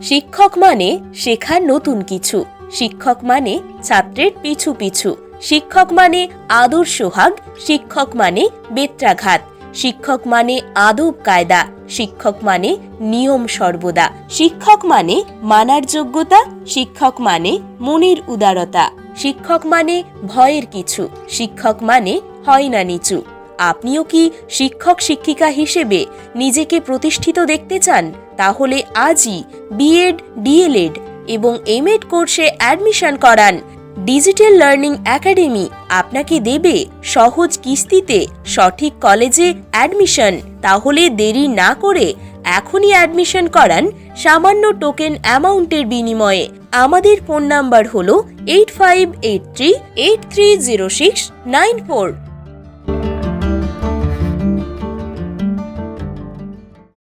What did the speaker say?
শিক্ষক মানে শেখার নতুন কিছু, শিক্ষক মানে ছাত্রের পিছু পিছু, শিক্ষক মানে আদর সোহাগ, শিক্ষক মানে বেত্রাঘাত, শিক্ষক মানে আদব কায়দা, শিক্ষক মানে নিয়ম সর্বদা, শিক্ষক মানে মানার যোগ্যতা, শিক্ষক মানে মনের উদারতা, শিক্ষক মানে ভয়ের কিছু, শিক্ষক মানে হয় না নিচু। আপনিও কি শিক্ষক শিক্ষিকা হিসেবে নিজেকে প্রতিষ্ঠিত দেখতে চান? তাহলে আজই বিএড, ডিএলএড এবং এমএড কোর্সে অ্যাডমিশন করান। ডিজিটাল লার্নিং একাডেমি আপনাকে দেবে সহজ কিস্তিতে সঠিক কলেজে অ্যাডমিশন। তাহলে দেরি না করে এখনই অ্যাডমিশন করান সামান্য টোকেন অ্যামাউন্টের বিনিময়ে। আমাদের ফোন নাম্বার হলো 8583830694।